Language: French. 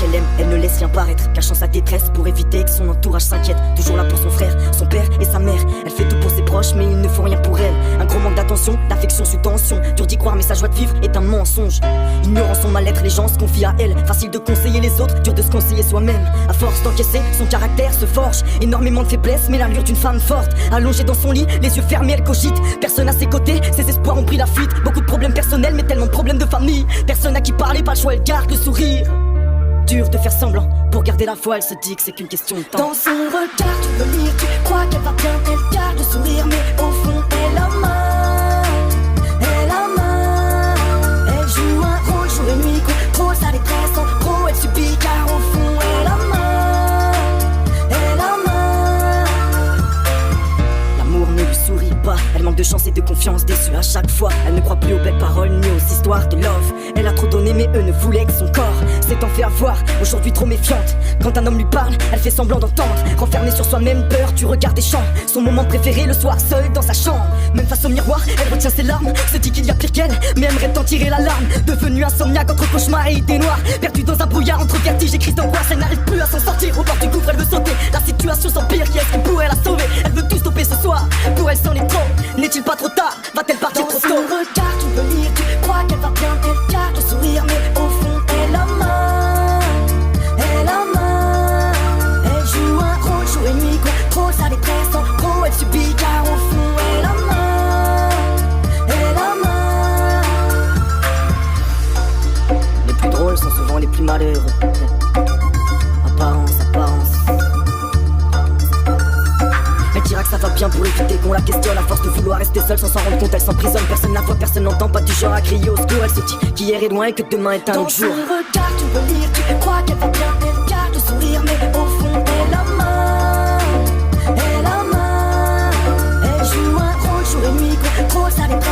qu'elle aime, elle ne laisse rien paraître, cachant sa détresse pour éviter que son entourage s'inquiète. Toujours là pour son frère, son père et sa mère. Elle fait tout pour ses proches mais ils ne font rien pour elle. Un gros manque d'attention, d'affection sous tension. Dur d'y croire mais sa joie de vivre est un mensonge. Ignorant son mal-être, les gens se confient à elle. Facile de conseiller les autres, dur de se conseiller soi-même. À force d'encaisser, son caractère se forge. Énormément de faiblesse mais l'allure d'une femme forte. Allongée dans son lit, les yeux fermés, elle cogite. Personne à ses côtés, ses espoirs ont pris la fuite. Beaucoup de problèmes personnels mais tellement de problèmes de famille. Personne à qui parler, pas le choix, elle garde le sourire. Dur de faire semblant, pour garder la foi, elle se dit que c'est qu'une question de temps. Dans son regard, tu peux lire, tu crois qu'elle va bien, elle garde le sourire, mais au fond, elle a mal. Elle a mal. Elle joue un rôle jour et nuit, contrôle sa détresse, en gros, elle subit, car au fond, elle a mal. Elle a mal. L'amour ne lui sourit pas, elle manque de chance et de confiance, déçue à chaque fois. Elle ne croit plus aux belles paroles ni aux histoires de love. Elle a trop donné mais eux ne voulaient que son corps. S'étant fait avoir, aujourd'hui trop méfiante. Quand un homme lui parle, elle fait semblant d'entendre. Renfermée sur soi-même, peur du regard des champs. Son moment préféré le soir, seule dans sa chambre. Même face au miroir, elle retient ses larmes. Se dit qu'il y a pire qu'elle, mais aimerait en tirer l'alarme. Devenue insomniaque entre cauchemar et idées noires. Perdue dans un brouillard entre vertige et crise d'angoisse. Elle n'arrive plus à s'en sortir, au bord du gouffre elle veut sauter. La situation s'empire, qui est-ce qui pourrait la sauver? Elle veut tout stopper ce soir, pour elle c'en est trop. N'est-il pas trop tard? Va-t-elle partir trop tôt? Dans son regard, tu peux lire, tu crois qu'elle va bien, elle garde le sourire, mais au fond, elle a mal. Elle a mal. Elle joue un rôle jour et nuit, contrôle sa détresse, en gros, elle subit, car au fond, elle a mal. Elle a mal. Les plus drôles sont souvent les plus malheureux. Apparence, apparence. Elle dira que ça va bien pour éviter qu'on la questionne. À force de vouloir rester seule sans s'en rendre compte, elle s'emprisonne. Personne la voit, personne n'entend, pas du genre à crier au secours. Elle se dit qu'hier est loin et que demain est un autre jour. Dans son regard, tu peux lire, tu crois qu'elle va bien, elle garde le sourire, mais au fond, elle a mal. Elle a mal. Elle joue un rôle jour et nuit, contrôle sa détresse.